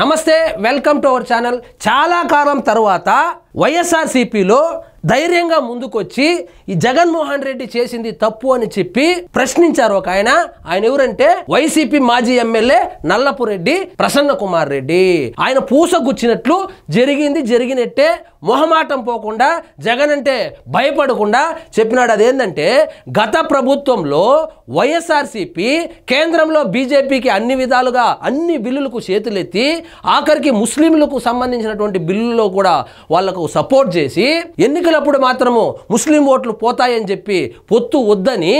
నమస్తే, welcome to our channel. చాలా కాలం తర్వాత వైఎస్ఆర్సీపీలో ధైర్యంగా ముందుకొచ్చి ఈ జగన్మోహన్ రెడ్డి చేసింది తప్పు అని చెప్పి ప్రశ్నించారు ఒక ఆయన. ఆయన ఎవరంటే వైసీపీ మాజీ ఎమ్మెల్యే నల్లపురెడ్డి ప్రసన్న కుమార్ రెడ్డి. ఆయన పూసగుచ్చినట్లు జరిగినట్టే మొహమాటం పోకుండా, జగన్ అంటే భయపడకుండా చెప్పినాడు. అదేంటంటే గత ప్రభుత్వంలో వైఎస్ఆర్సీపీ కేంద్రంలో బీజేపీకి అన్ని విధాలుగా అన్ని బిల్లులకు చేతులెత్తి ఆఖరికి ముస్లింలకు సంబంధించినటువంటి బిల్లులో కూడా వాళ్లకు సపోర్ట్ చేసి ఎన్నికలప్పుడు మాత్రము ముస్లిం ఓట్లు పోతాయని చెప్పి పొత్తు వద్దని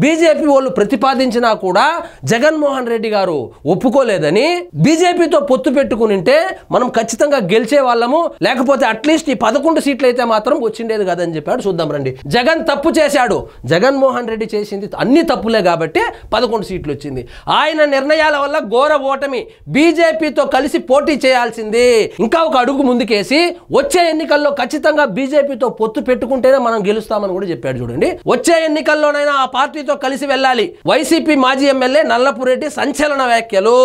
బీజేపీ వాళ్ళు ప్రతిపాదించినా కూడా జగన్మోహన్ రెడ్డి గారు ఒప్పుకోలేదని, బీజేపీతో పొత్తు పెట్టుకునింటే మనం ఖచ్చితంగా గెలిచే వాళ్ళము, లేకపోతే అట్లీస్ట్ ఈ 11 సీట్లు అయితే మాత్రం వచ్చిండేది కదని చెప్పాడు. చూద్దాం రండి. జగన్ తప్పు చేశాడు, జగన్మోహన్ రెడ్డి చేసింది అన్ని తప్పులే కాబట్టి 11 సీట్లు వచ్చింది. ఆయన నిర్ణయాల వల్ల ఘోర ఓటమి, బీజేపీతో కలిసి పోటీ చేయాల్సింది. ఇంకా ఒక అడుగు ముందుకేసి వచ్చే ఎన్నికల్లో ఖచ్చితంగా బీజేపీతో పొత్తు పెట్టుకుంటేనే మనం గెలుస్తామని కూడా చెప్పాడు. చూడండి, వచ్చే ఎన్నికల్లోనైనా ఆ పార్టీ కలిసి వెళ్ళాలి. వైసీపీ మాజీ ఎమ్మెల్యే నల్లపురెడ్డి సంచలన వ్యాఖ్యలు.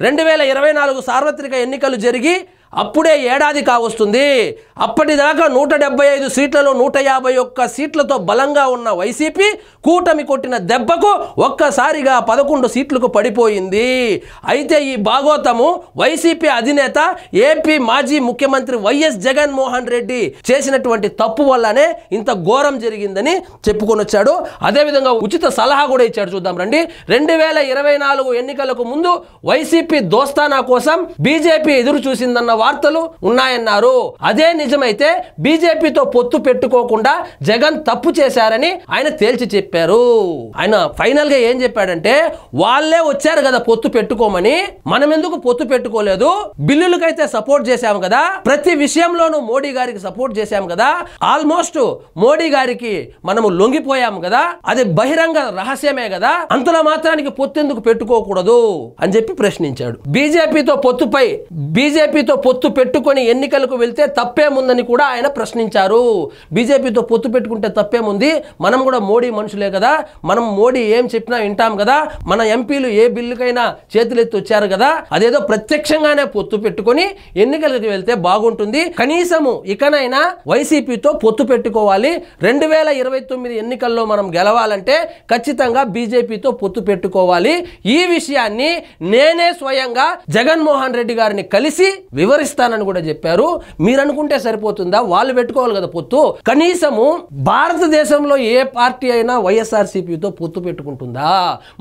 2024 సార్వత్రిక ఎన్నికలు జరిగి అప్పుడే ఏడాది కావస్తుంది. అప్పటిదాకా 175 సీట్లలో 151 సీట్లతో బలంగా ఉన్న వైసీపీ కూటమి కొట్టిన దెబ్బకు ఒక్కసారిగా 11 సీట్లకు పడిపోయింది. అయితే ఈ భాగోతము వైసీపీ అధినేత ఏపీ మాజీ ముఖ్యమంత్రి వైఎస్ జగన్మోహన్ రెడ్డి చేసినటువంటి తప్పు వల్లనే ఇంత ఘోరం జరిగిందని చెప్పుకొని వచ్చాడు. అదేవిధంగా ఉచిత సలహా కూడా ఇచ్చాడు. చూద్దాం రండి. 2024 ఎన్నికలకు ముందు వైసీపీ దోస్తానా కోసం బీజేపీ ఎదురు చూసిందన్న వార్తలు ఉన్నాయన్నారు. అదే నిజమైతే బీజేపీతో పొత్తు పెట్టుకోకుండా జగన్ తప్పు చేశారని ఆయన తేల్చి చెప్పారు. ఆయన ఫైనల్ గా ఏం చెప్పాడంటే, వాళ్ళే వచ్చారు కదా పొత్తు పెట్టుకోమని, మనం ఎందుకు పొత్తు పెట్టుకోలేదు, బిల్లులకైతే సపోర్ట్ చేశాము కదా, ప్రతి విషయంలోనూ మోడీ గారికి సపోర్ట్ చేశాము కదా, ఆల్మోస్ట్ మోడీ గారికి మనము లొంగిపోయాము కదా, అది బహిరంగ రహస్యమే కదా, అంతలో మాత్రానికి పొత్తు ఎందుకు పెట్టుకోకూడదు అని చెప్పి ప్రశ్నించాడు. బీజేపీతో పొత్తు పెట్టుకొని ఎన్నికలకు వెళ్తే తప్పేముందని కూడా ఆయన ప్రశ్నించారు. బీజేపీతో పొత్తు పెట్టుకుంటే తప్పేముంది, మనం కూడా మోడీ మనుషులే కదా, మనం మోడీ ఏం చెప్పినా వింటాం కదా, మన ఎంపీలు ఏ బిల్లుకైనా చేతులెత్తి వచ్చారు కదా, అదేదో ప్రత్యక్షంగానే పొత్తు పెట్టుకొని ఎన్నికలకు వెళ్తే బాగుంటుంది, కనీసము ఇకనైనా వైసీపీతో పొత్తు పెట్టుకోవాలి, 2029 ఎన్నికల్లో మనం గెలవాలంటే ఖచ్చితంగా బీజేపీతో పొత్తు పెట్టుకోవాలి. ఈ విషయాన్ని నేనే స్వయంగా జగన్మోహన్ రెడ్డి గారిని కలిసి వివరిస్తానని కూడా చెప్పారు. మీరు అనుకుంటే సరిపోతుందా, వాళ్ళు పెట్టుకోవాలి కదా పొత్తు. కనీసము భారతదేశంలో ఏ పార్టీ అయినా వైఎస్ఆర్సీపీతో పొత్తు పెట్టుకుంటుందా?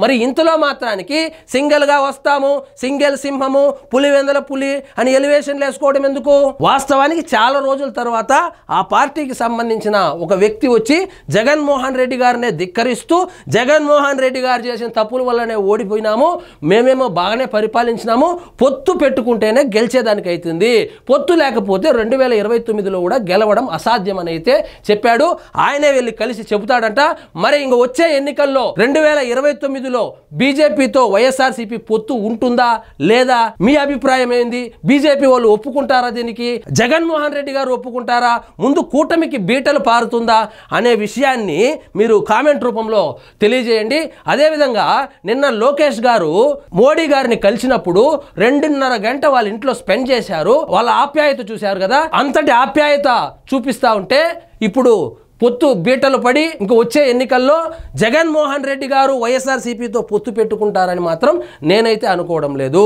మరి ఇంతలో మాత్రానికి సింగిల్ గా వస్తాము, సింగిల్ సింహము, పులివెందల పులి అని ఎలివేషన్లు వేసుకోవడం ఎందుకు? వాస్తవానికి చాలా రోజుల తర్వాత ఆ పార్టీకి సంబంధించిన ఒక వ్యక్తి వచ్చి జగన్మోహన్ రెడ్డి గారినే ధిక్కరిస్తూ, జగన్మోహన్ రెడ్డి గారు చేసిన తప్పుల వల్లనే ఓడిపోయినాము, మేమేమో బాగానే పరిపాలించినాము, పొత్తు పెట్టుకుంటేనే గెలిచేదానికి అవుతుంది, పొత్తు లేకపోతే 2029లో కూడా గెలవడం అసాధ్యం అని అయితే చెప్పాడు. ఆయనే వెళ్ళి కలిసి చెబుతాడంట. మరి ఇంక వచ్చే ఎన్నికల్లో 2029లో బీజేపీతో వైఎస్ఆర్సీపీ పొత్తు ఉంటుందా లేదా? మీ అభిప్రాయం ఏంది? బీజేపీ వాళ్ళు ఒప్పుకుంటారా దీనికి? జగన్మోహన్ రెడ్డి గారు ఒప్పుకుంటారా? ముందు కూటమికి బీటలు పారుతుందా అనే విషయాన్ని మీరు కామెంట్ రూపంలో తెలియజేయండి. అదేవిధంగా నిన్న లోకేష్ గారు మోడీ గారిని కలిసినప్పుడు 2.5 గంట వాళ్ళ ఇంట్లో స్పెండ్ చేశారు. వాళ్ళ ఆప్యాయత చూశారు కదా, అంతటి ఆప్యాయత చూపిస్తా ఉంటే ఇప్పుడు పొత్తు బీటలు పడి ఇంక వచ్చే ఎన్నికల్లో జగన్మోహన్ రెడ్డి గారు వైఎస్ఆర్సీపీతో పొత్తు పెట్టుకుంటారని మాత్రం నేనైతే అనుకోవడం లేదు.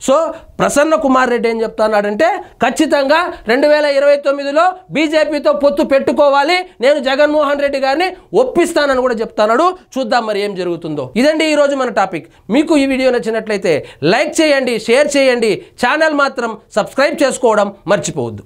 సో ప్రసన్న కుమార్ రెడ్డి ఏం చెప్తున్నాడంటే, ఖచ్చితంగా 2029లో బీజేపీతో పొత్తు పెట్టుకోవాలి, నేను జగన్మోహన్ రెడ్డి గారిని ఒప్పిస్తానని కూడా చెప్తున్నాడు. చూద్దాం మరి ఏం జరుగుతుందో. ఇదండి ఈ రోజు మన టాపిక్. మీకు ఈ వీడియో నచ్చినట్లయితే లైక్ చేయండి, షేర్ చేయండి, ఛానల్ మాత్రం సబ్స్క్రైబ్ చేసుకోవడం మర్చిపోవద్దు.